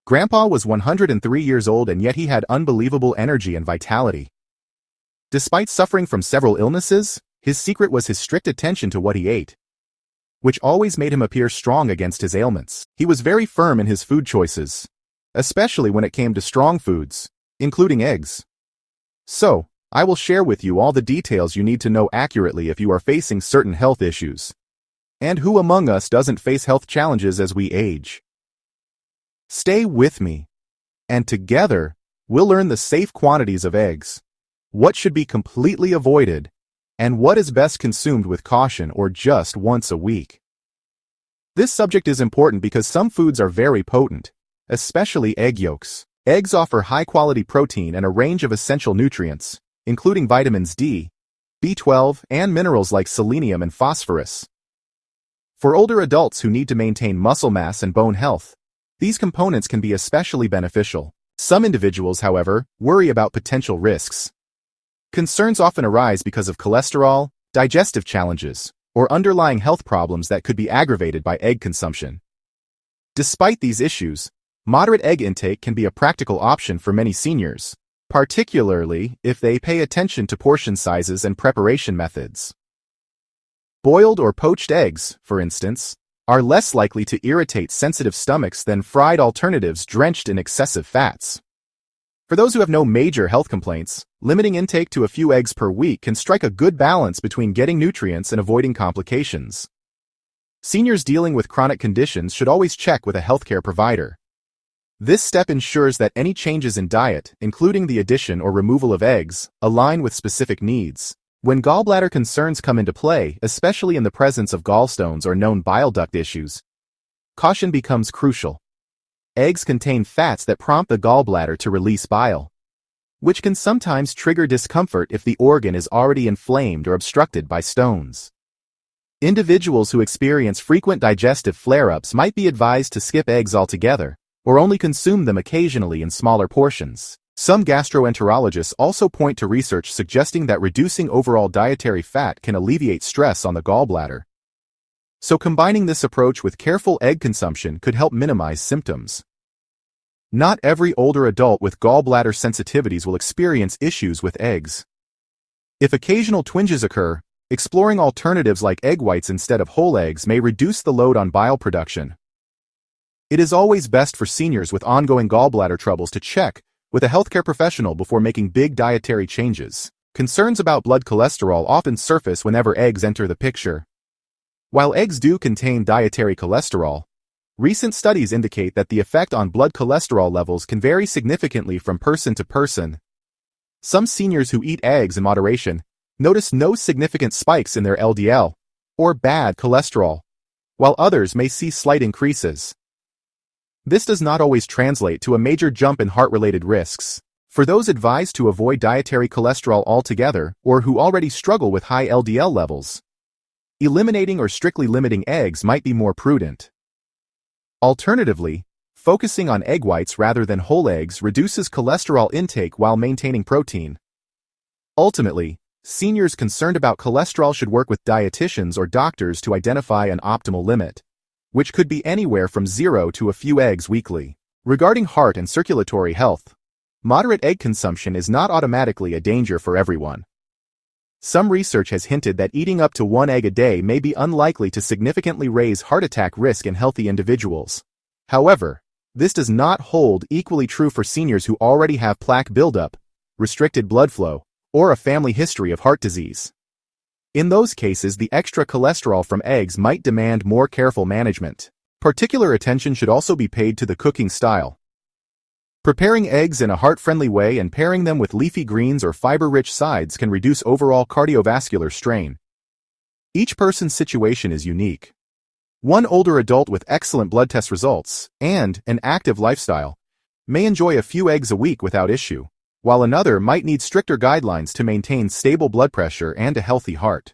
Grandpa was 103 years old and yet he had unbelievable energy and vitality. Despite suffering from several illnesses, his secret was his strict attention to what he ate, which always made him appear strong against his ailments. He was very firm in his food choices, especially when it came to strong foods, including eggs. So, I will share with you all the details you need to know accurately if you are facing certain health issues. And who among us doesn't face health challenges as we age? Stay with me, and together, we'll learn the safe quantities of eggs, what should be completely avoided, and what is best consumed with caution or just once a week. This subject is important because some foods are very potent, especially egg yolks. Eggs offer high-quality protein and a range of essential nutrients, including vitamins D, B12, and minerals like selenium and phosphorus. For older adults who need to maintain muscle mass and bone health, these components can be especially beneficial. Some individuals, however, worry about potential risks. Concerns often arise because of cholesterol, digestive challenges, or underlying health problems that could be aggravated by egg consumption. Despite these issues, moderate egg intake can be a practical option for many seniors, particularly if they pay attention to portion sizes and preparation methods. Boiled or poached eggs, for instance, are less likely to irritate sensitive stomachs than fried alternatives drenched in excessive fats. For those who have no major health complaints, limiting intake to a few eggs per week can strike a good balance between getting nutrients and avoiding complications. Seniors dealing with chronic conditions should always check with a healthcare provider. This step ensures that any changes in diet, including the addition or removal of eggs, align with specific needs. When gallbladder concerns come into play, especially in the presence of gallstones or known bile duct issues, caution becomes crucial. Eggs contain fats that prompt the gallbladder to release bile, which can sometimes trigger discomfort if the organ is already inflamed or obstructed by stones. Individuals who experience frequent digestive flare-ups might be advised to skip eggs altogether, or only consume them occasionally in smaller portions. Some gastroenterologists also point to research suggesting that reducing overall dietary fat can alleviate stress on the gallbladder. So combining this approach with careful egg consumption could help minimize symptoms. Not every older adult with gallbladder sensitivities will experience issues with eggs. If occasional twinges occur, exploring alternatives like egg whites instead of whole eggs may reduce the load on bile production. It is always best for seniors with ongoing gallbladder troubles to check with a healthcare professional before making big dietary changes. Concerns about blood cholesterol often surface whenever eggs enter the picture. While eggs do contain dietary cholesterol, recent studies indicate that the effect on blood cholesterol levels can vary significantly from person to person. Some seniors who eat eggs in moderation notice no significant spikes in their LDL, or bad cholesterol, while others may see slight increases. This does not always translate to a major jump in heart-related risks. For those advised to avoid dietary cholesterol altogether or who already struggle with high LDL levels, eliminating or strictly limiting eggs might be more prudent. Alternatively, focusing on egg whites rather than whole eggs reduces cholesterol intake while maintaining protein. Ultimately, seniors concerned about cholesterol should work with dietitians or doctors to identify an optimal limit, which could be anywhere from 0 to a few eggs weekly. Regarding heart and circulatory health, moderate egg consumption is not automatically a danger for everyone. Some research has hinted that eating up to 1 egg a day may be unlikely to significantly raise heart attack risk in healthy individuals. However, this does not hold equally true for seniors who already have plaque buildup, restricted blood flow, or a family history of heart disease. In those cases, the extra cholesterol from eggs might demand more careful management. Particular attention should also be paid to the cooking style. Preparing eggs in a heart-friendly way and pairing them with leafy greens or fiber-rich sides can reduce overall cardiovascular strain. Each person's situation is unique. One older adult with excellent blood test results and an active lifestyle may enjoy a few eggs a week without issue, while another might need stricter guidelines to maintain stable blood pressure and a healthy heart.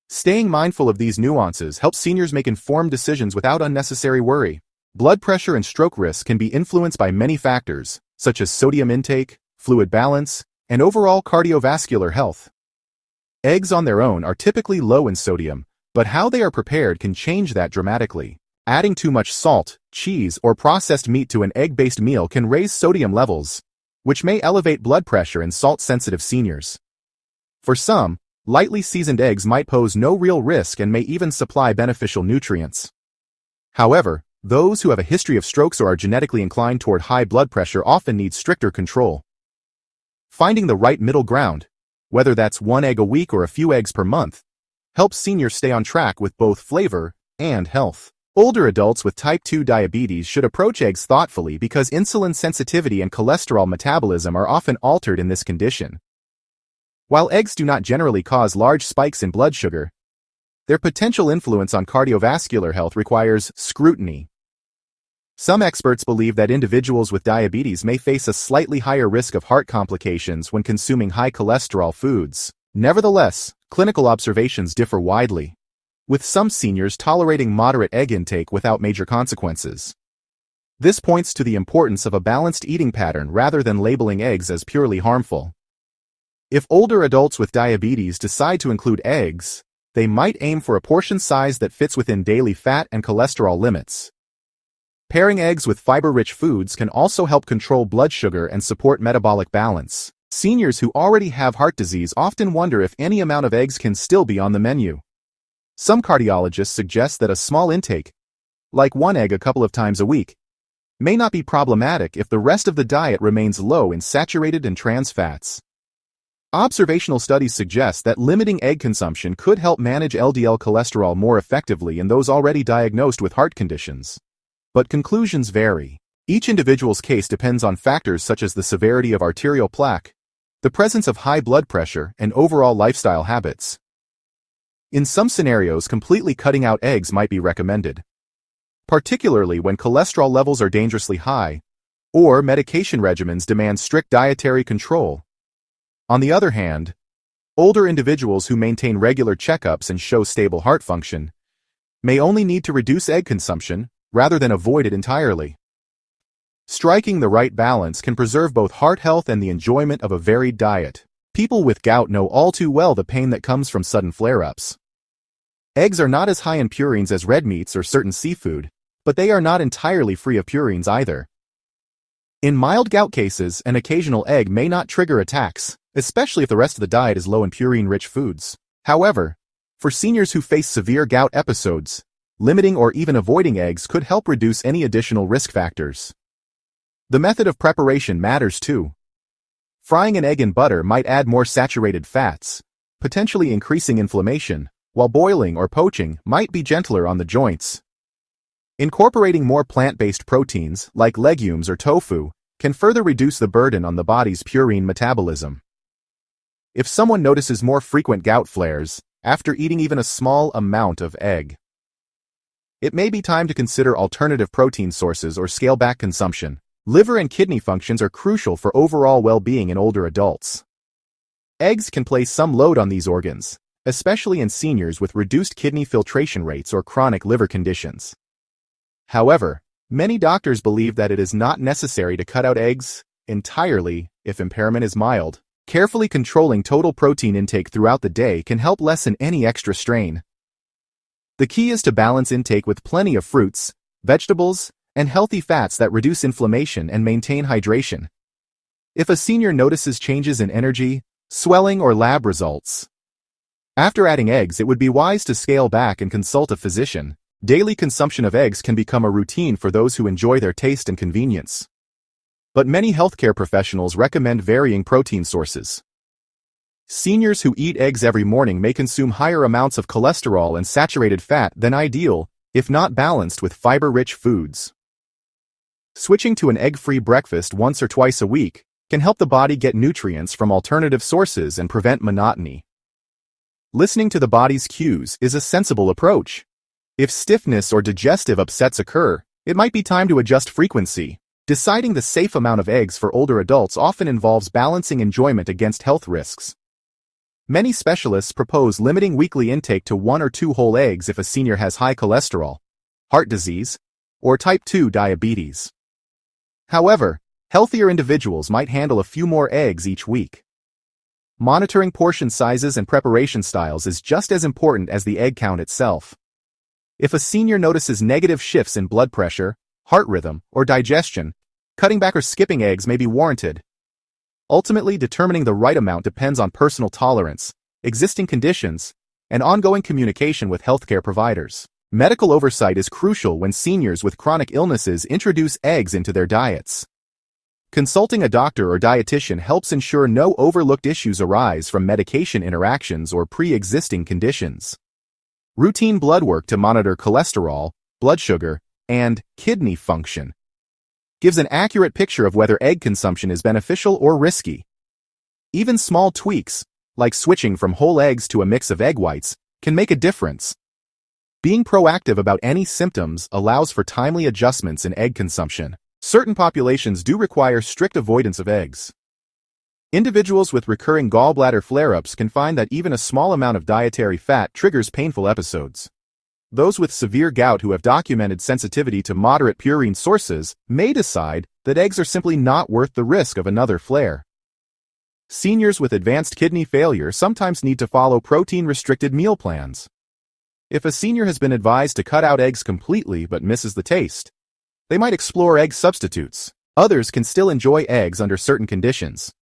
Staying mindful of these nuances helps seniors make informed decisions without unnecessary worry. Blood pressure and stroke risk can be influenced by many factors, such as sodium intake, fluid balance, and overall cardiovascular health. Eggs on their own are typically low in sodium, but how they are prepared can change that dramatically. Adding too much salt, cheese, or processed meat to an egg-based meal can raise sodium levels, which may elevate blood pressure in salt-sensitive seniors. For some, lightly seasoned eggs might pose no real risk and may even supply beneficial nutrients. However, those who have a history of strokes or are genetically inclined toward high blood pressure often need stricter control. Finding the right middle ground, whether that's one egg a week or a few eggs per month, helps seniors stay on track with both flavor and health. Older adults with type 2 diabetes should approach eggs thoughtfully because insulin sensitivity and cholesterol metabolism are often altered in this condition. While eggs do not generally cause large spikes in blood sugar, their potential influence on cardiovascular health requires scrutiny. Some experts believe that individuals with diabetes may face a slightly higher risk of heart complications when consuming high cholesterol foods. Nevertheless, clinical observations differ widely, with some seniors tolerating moderate egg intake without major consequences. This points to the importance of a balanced eating pattern rather than labeling eggs as purely harmful. If older adults with diabetes decide to include eggs, they might aim for a portion size that fits within daily fat and cholesterol limits. Pairing eggs with fiber-rich foods can also help control blood sugar and support metabolic balance. Seniors who already have heart disease often wonder if any amount of eggs can still be on the menu. Some cardiologists suggest that a small intake, like one egg a couple of times a week, may not be problematic if the rest of the diet remains low in saturated and trans fats. Observational studies suggest that limiting egg consumption could help manage LDL cholesterol more effectively in those already diagnosed with heart conditions. But conclusions vary. Each individual's case depends on factors such as the severity of arterial plaque, the presence of high blood pressure, and overall lifestyle habits. In some scenarios, completely cutting out eggs might be recommended, particularly when cholesterol levels are dangerously high, or medication regimens demand strict dietary control. On the other hand, older individuals who maintain regular checkups and show stable heart function may only need to reduce egg consumption rather than avoid it entirely. Striking the right balance can preserve both heart health and the enjoyment of a varied diet. People with gout know all too well the pain that comes from sudden flare-ups. Eggs are not as high in purines as red meats or certain seafood, but they are not entirely free of purines either. In mild gout cases, an occasional egg may not trigger attacks, especially if the rest of the diet is low in purine-rich foods. However, for seniors who face severe gout episodes, limiting or even avoiding eggs could help reduce any additional risk factors. The method of preparation matters too. Frying an egg in butter might add more saturated fats, potentially increasing inflammation, while boiling or poaching might be gentler on the joints. Incorporating more plant-based proteins, like legumes or tofu, can further reduce the burden on the body's purine metabolism. If someone notices more frequent gout flares after eating even a small amount of egg, it may be time to consider alternative protein sources or scale back consumption. Liver and kidney functions are crucial for overall well-being in older adults. Eggs can place some load on these organs, especially in seniors with reduced kidney filtration rates or chronic liver conditions. However, many doctors believe that it is not necessary to cut out eggs entirely if impairment is mild. Carefully controlling total protein intake throughout the day can help lessen any extra strain. The key is to balance intake with plenty of fruits, vegetables, and healthy fats that reduce inflammation and maintain hydration. If a senior notices changes in energy, swelling, or lab results after adding eggs, it would be wise to scale back and consult a physician. Daily consumption of eggs can become a routine for those who enjoy their taste and convenience. But many healthcare professionals recommend varying protein sources. Seniors who eat eggs every morning may consume higher amounts of cholesterol and saturated fat than ideal, if not balanced with fiber-rich foods. Switching to an egg-free breakfast once or twice a week can help the body get nutrients from alternative sources and prevent monotony. Listening to the body's cues is a sensible approach. If stiffness or digestive upsets occur, it might be time to adjust frequency. Deciding the safe amount of eggs for older adults often involves balancing enjoyment against health risks. Many specialists propose limiting weekly intake to 1 or 2 whole eggs if a senior has high cholesterol, heart disease, or type 2 diabetes. However, healthier individuals might handle a few more eggs each week. Monitoring portion sizes and preparation styles is just as important as the egg count itself. If a senior notices negative shifts in blood pressure, heart rhythm, or digestion, cutting back or skipping eggs may be warranted. Ultimately, determining the right amount depends on personal tolerance, existing conditions, and ongoing communication with healthcare providers. Medical oversight is crucial when seniors with chronic illnesses introduce eggs into their diets. Consulting a doctor or dietitian helps ensure no overlooked issues arise from medication interactions or pre-existing conditions. Routine blood work to monitor cholesterol, blood sugar, and kidney function gives an accurate picture of whether egg consumption is beneficial or risky. Even small tweaks, like switching from whole eggs to a mix of egg whites, can make a difference. Being proactive about any symptoms allows for timely adjustments in egg consumption. Certain populations do require strict avoidance of eggs. Individuals with recurring gallbladder flare-ups can find that even a small amount of dietary fat triggers painful episodes. Those with severe gout who have documented sensitivity to moderate purine sources may decide that eggs are simply not worth the risk of another flare. Seniors with advanced kidney failure sometimes need to follow protein-restricted meal plans. If a senior has been advised to cut out eggs completely but misses the taste, they might explore egg substitutes. Others can still enjoy eggs under certain conditions.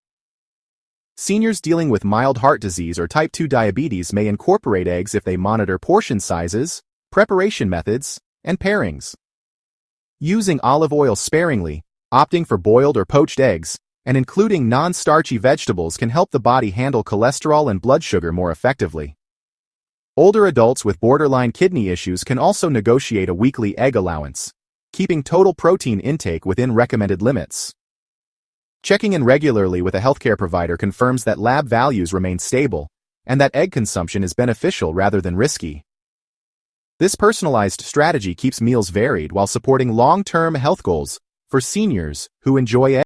Seniors dealing with mild heart disease or type 2 diabetes may incorporate eggs if they monitor portion sizes, preparation methods, and pairings. Using olive oil sparingly, opting for boiled or poached eggs, and including non-starchy vegetables can help the body handle cholesterol and blood sugar more effectively. Older adults with borderline kidney issues can also negotiate a weekly egg allowance, keeping total protein intake within recommended limits. Checking in regularly with a healthcare provider confirms that lab values remain stable and that egg consumption is beneficial rather than risky. This personalized strategy keeps meals varied while supporting long-term health goals for seniors who enjoy eggs.